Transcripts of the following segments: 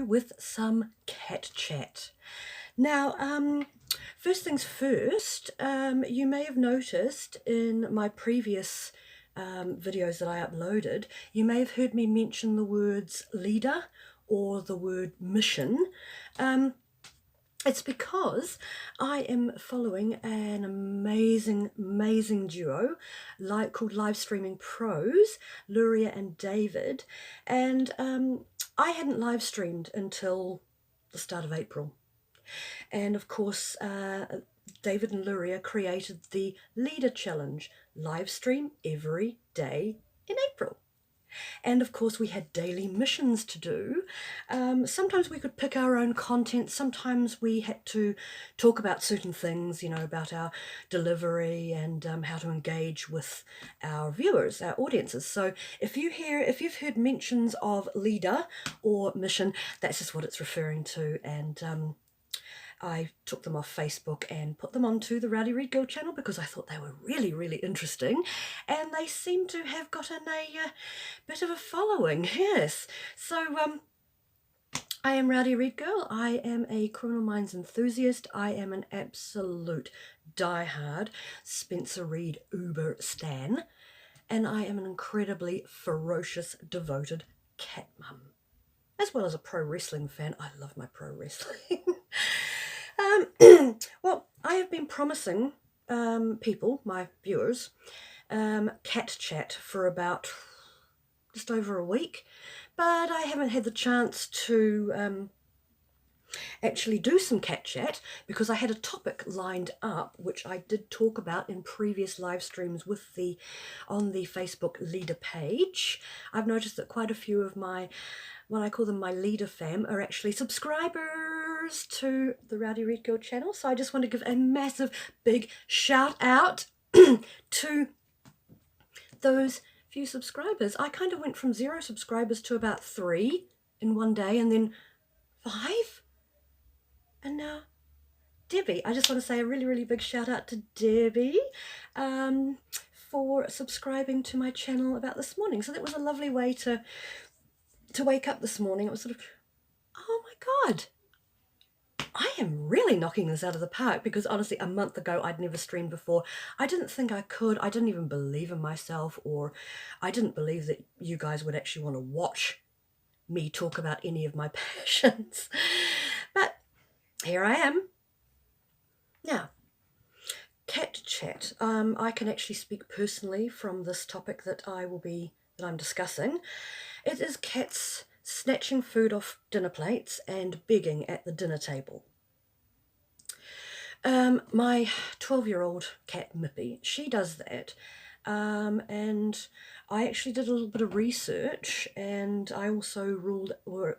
with some cat chat. Now, first things first, you may have noticed in my previous videos that I uploaded, you may have heard me mention the words leader or the word mission. It's because I am following an amazing duo called Live Streaming Pros, Luria and David, and I hadn't live streamed until the start of April. And of course, David and Luria created the Leader Challenge, live stream every day in April. And of course we had daily missions to do. Sometimes we could pick our own content, sometimes we had to talk about certain things, you know, about our delivery and how to engage with our viewers, our audiences. So if you've heard mentions of leader or mission, that's just what it's referring to. And I took them off Facebook and put them onto the Rowdy ReidGirl channel because I thought they were really interesting, and they seem to have gotten a bit of a following, yes. So I am Rowdy ReidGirl. I am a Criminal Minds enthusiast. I am an absolute diehard Spencer Reid Uber stan, and I am an incredibly ferocious, devoted cat mum, as well as a pro wrestling fan. I love my pro wrestling. Well, I have been promising people, my viewers, cat chat for about just over a week, but I haven't had the chance to actually do some cat chat because I had a topic lined up which I did talk about in previous live streams on the Facebook leader page. I've noticed that quite a few of my, what I call them my leader fam, are actually subscribers to the Rowdy ReidGirl channel, so I just want to give a massive big shout out to those few subscribers. I kind of went from 0 subscribers to about 3 in one day, and then 5, and now Debbie. I just want to say a really big shout out to Debbie for subscribing to my channel about this morning. So that was a lovely way to wake up this morning. It was sort of, oh my God, I am really knocking this out of the park, because honestly a month ago I'd never streamed before. I didn't think I could. I didn't even believe in myself, or I didn't believe that you guys would actually want to watch me talk about any of my passions. But here I am. Now, cat chat. I can actually speak personally from this topic that I'm discussing. It is cats snatching food off dinner plates and begging at the dinner table. My 12-year-old cat Mippy, she does that, and I actually did a little bit of research, and I also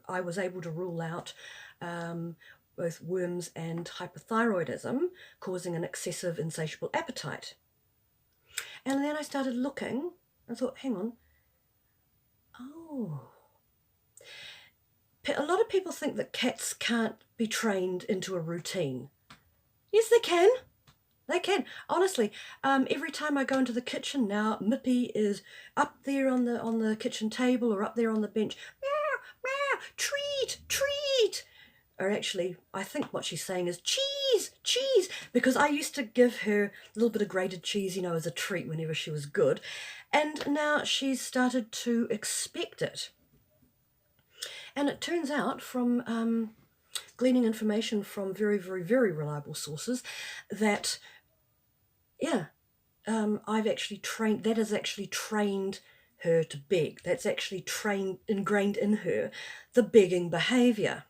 I was able to rule out both worms and hypothyroidism causing an excessive insatiable appetite. And then I started looking, I thought, hang on, oh, a lot of people think that cats can't be trained into a routine. Yes, they can. They can. Honestly, every time I go into the kitchen now, Mippy is up there on the kitchen table or up there on the bench. Meow, meow, treat. Or actually, I think what she's saying is cheese, because I used to give her a little bit of grated cheese, you know, as a treat whenever she was good. And now she's started to expect it. And it turns out from gleaning information from very reliable sources that, yeah, I've actually trained, that has actually trained her to beg. That's actually ingrained in her the begging behaviour.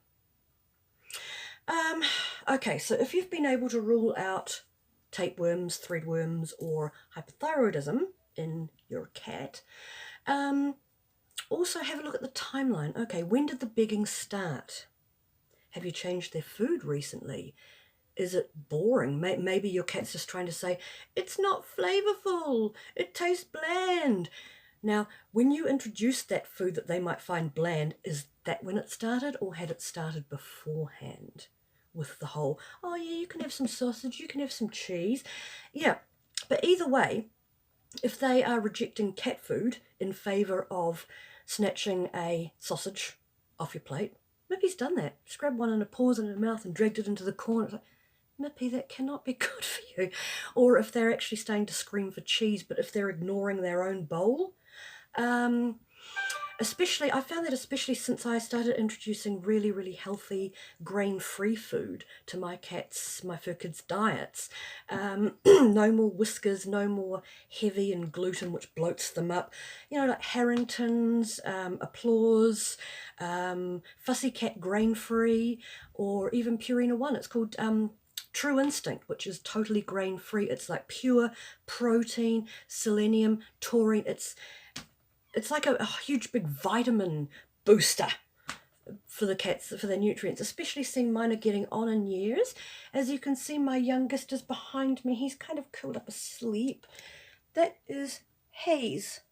Okay, so if you've been able to rule out tapeworms, threadworms, or hypothyroidism in your cat, also have a look at the timeline. Okay, when did the begging start? Have you changed their food recently? Is it boring? Maybe your cat's just trying to say, it's not flavourful, it tastes bland. Now, when you introduced that food that they might find bland, is that when it started, or had it started beforehand? With the whole, oh yeah, you can have some sausage, you can have some cheese. Yeah, but either way, if they are rejecting cat food in favour of snatching a sausage off your plate, Mippy's done that. Just grabbed one in her paws and her mouth and dragged it into the corner. It's like, Mippy, that cannot be good for you. Or if they're actually starting to scream for cheese, but if they're ignoring their own bowl. Especially, I found that especially since I started introducing really, really healthy grain-free food to my fur kids' diets. No more whiskers, no more heavy and gluten, which bloats them up. You know, like Harrington's, Applause, Fussy Cat grain-free, or even Purina One. It's called True Instinct, which is totally grain-free. It's like pure protein, selenium, taurine. It's like a huge big vitamin booster for the cats, for their nutrients, especially seeing mine are getting on in years. As you can see, my youngest is behind me. He's kind of curled up asleep. That is Hayes.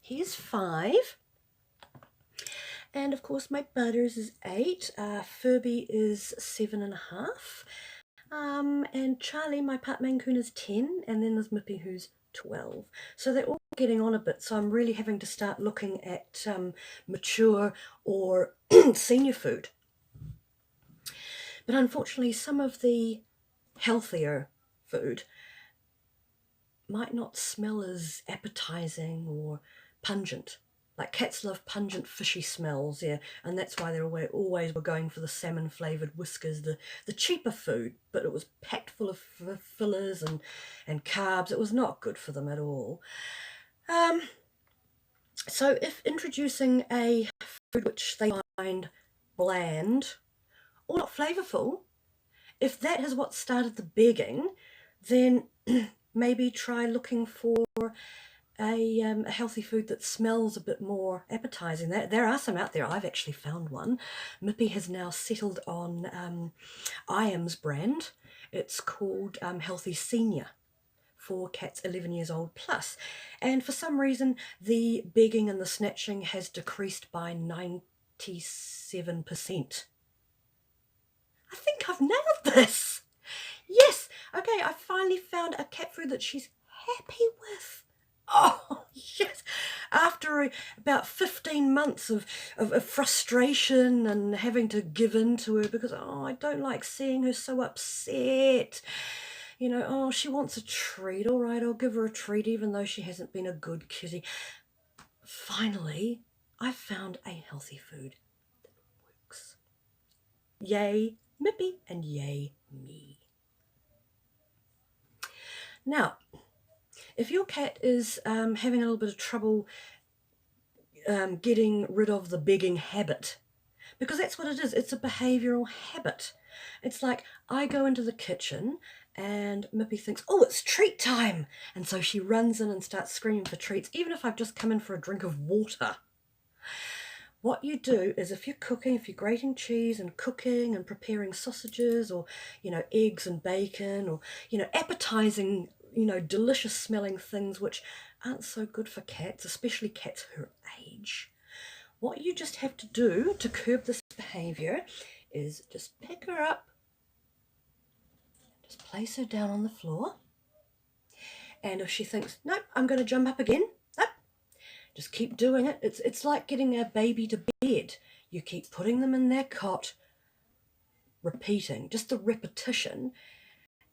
He is 5. And of course, my Butters is 8. Furby is 7.5. And Charlie, my Part Mancoon, is 10. And then there's Mippy, who's 12. So they're all getting on a bit, so I'm really having to start looking at mature or senior food. But unfortunately, some of the healthier food might not smell as appetizing or pungent. Like cats love pungent fishy smells, yeah, and that's why they're always were going for the salmon flavoured whiskers, the cheaper food, but it was packed full of fillers and carbs. It was not good for them at all. So if introducing a food which they find bland or not flavourful, if that is what started the begging, then maybe try looking for a healthy food that smells a bit more appetizing. There are some out there. I've actually found one. Mippy has now settled on IAM's brand. It's called Healthy Senior for cats 11 years old plus. And for some reason, the begging and the snatching has decreased by 97%. I think I've nailed this. Yes. Okay, I finally found a cat food that she's happy with. Oh, yes. After about 15 months of frustration and having to give in to her because, oh, I don't like seeing her so upset. You know, oh, she wants a treat. All right, I'll give her a treat even though she hasn't been a good kitty. Finally, I found a healthy food that works. Yay, Mippy, and yay, me. Now, if your cat is having a little bit of trouble getting rid of the begging habit, because that's what it is, it's a behavioural habit. It's like I go into the kitchen and Mippy thinks, oh, it's treat time. And so she runs in and starts screaming for treats, even if I've just come in for a drink of water. What you do is if you're cooking, if you're grating cheese and cooking and preparing sausages or, you know, eggs and bacon or, you know, appetizing, you know, delicious smelling things which aren't so good for cats, especially cats her age. What you just have to do to curb this behavior is just pick her up, just place her down on the floor, and if she thinks, nope, I'm going to jump up again, nope, just keep doing it. It's like getting a baby to bed. You keep putting them in their cot, repeating, just the repetition.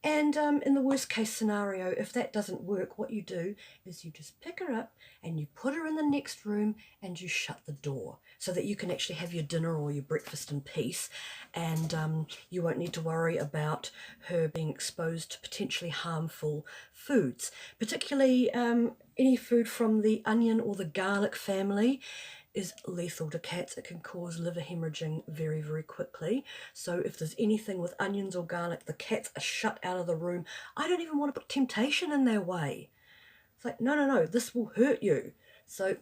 And in the worst case scenario, if that doesn't work, what you do is you just pick her up and you put her in the next room and you shut the door so that you can actually have your dinner or your breakfast in peace, and you won't need to worry about her being exposed to potentially harmful foods, particularly any food from the onion or the garlic family is lethal to cats. It can cause liver hemorrhaging very, very quickly. So if there's anything with onions or garlic, the cats are shut out of the room. I don't even want to put temptation in their way. It's like, no, this will hurt you. So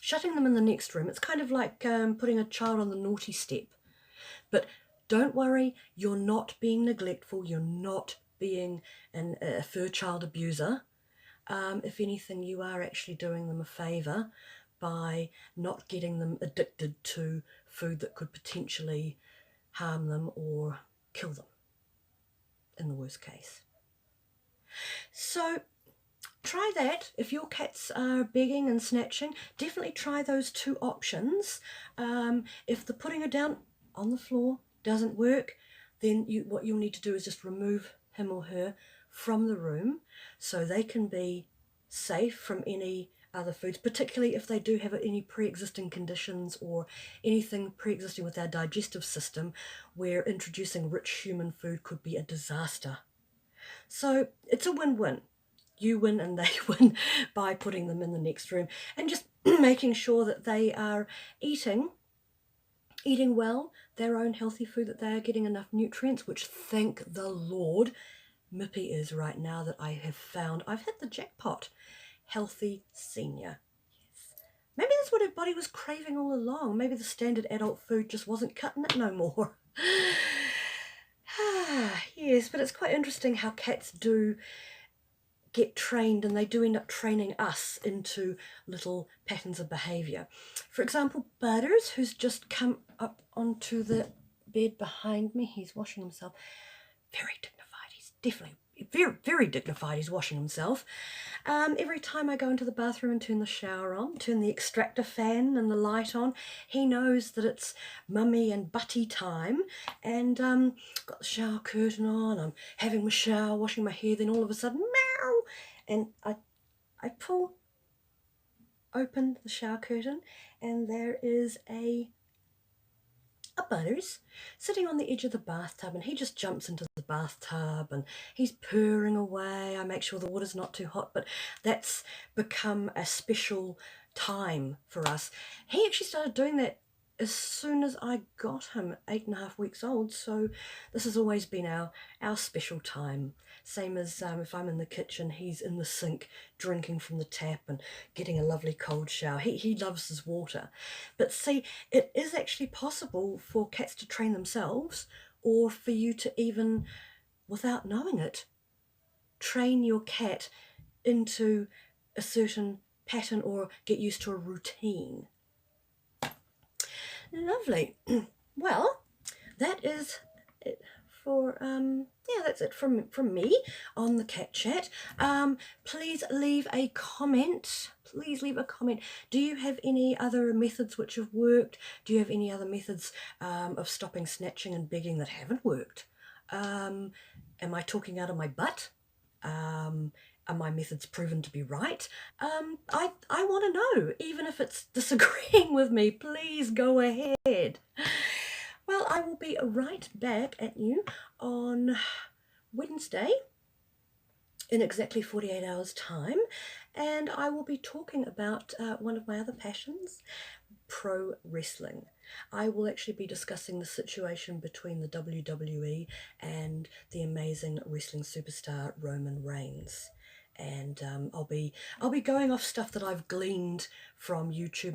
shutting them in the next room, it's kind of like putting a child on the naughty step. But don't worry, you're not being neglectful. You're not being a fur child abuser. If anything, you are actually doing them a favour by not getting them addicted to food that could potentially harm them or kill them in the worst case. So try that. If your cats are begging and snatching, definitely try those two options. If the putting her down on the floor doesn't work, then what you'll need to do is just remove him or her from the room so they can be safe from any other foods, particularly if they do have any pre-existing conditions or anything pre-existing with our digestive system where introducing rich human food could be a disaster. So it's a win-win. You win and they win by putting them in the next room and just making sure that they are eating well, their own healthy food, that they are getting enough nutrients, which thank the Lord Mippy is right now, that I have found. I've hit the jackpot. Healthy senior. Yes. Maybe that's what her body was craving all along. Maybe the standard adult food just wasn't cutting it no more. Yes, but it's quite interesting how cats do get trained, and they do end up training us into little patterns of behaviour. For example, Butters, who's just come up onto the bed behind me, he's washing himself. Very dignified. He's definitely very, very dignified. He's washing himself. Every time I go into the bathroom and turn the shower on, turn the extractor fan and the light on, he knows that it's mummy and butty time, and got the shower curtain on, I'm having my shower, washing my hair, then all of a sudden, meow, and I pull open the shower curtain, and there is a Butters sitting on the edge of the bathtub, and he just jumps into the bathtub and he's purring away. I make sure the water's not too hot, but that's become a special time for us. He actually started doing that as soon as I got him, 8.5 weeks old, so this has always been our special time. Same as if I'm in the kitchen, he's in the sink drinking from the tap and getting a lovely cold shower. He loves his water. But see, it is actually possible for cats to train themselves, or for you to even, without knowing it, train your cat into a certain pattern or get used to a routine. Lovely. Well, that is it for that's it from me on the cat chat. Please leave a comment. Please leave a comment. Do you have any other methods which have worked? Do you have any other methods of stopping snatching and begging that haven't worked? Am I talking out of my butt? Are my methods proven to be right? I want to know, even if it's disagreeing with me. Please go ahead. Well, I will be right back at you on Wednesday in exactly 48 hours time, and I will be talking about one of my other passions, pro wrestling. I will actually be discussing the situation between the WWE and the amazing wrestling superstar Roman Reigns. And I'll be going off stuff that I've gleaned from YouTube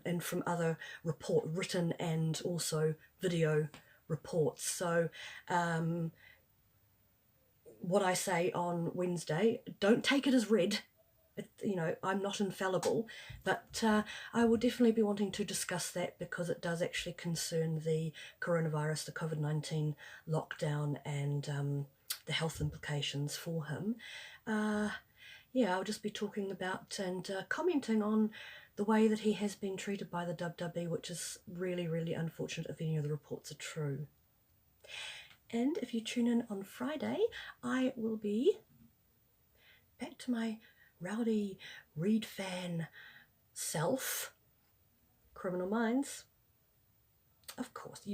and from other written and also video reports. So what I say on Wednesday, don't take it as read. I'm not infallible, but I will definitely be wanting to discuss that, because it does actually concern the coronavirus, the COVID-19 lockdown, and the health implications for him. I'll just be talking about and commenting on the way that he has been treated by the WWE, which is really, really unfortunate if any of the reports are true. And if you tune in on Friday, I will be back to my Rowdy Reid fan self. Criminal Minds. Of course,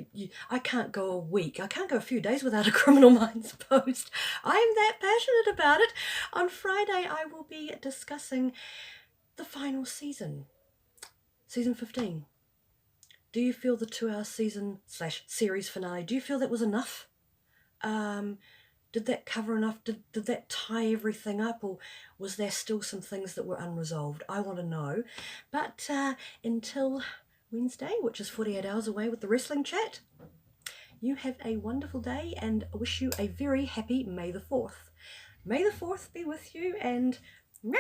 I can't go a week, I can't go a few days without a Criminal Minds post. I am that passionate about it. On Friday, I will be discussing the final season, season 15. Do you feel the 2-hour season/series finale, do you feel that was enough? Did that cover enough? Did that tie everything up, or was there still some things that were unresolved? I want to know. But until Wednesday, which is 48 hours away with the wrestling chat, you have a wonderful day, and I wish you a very happy May the 4th. May the 4th be with you, and meow!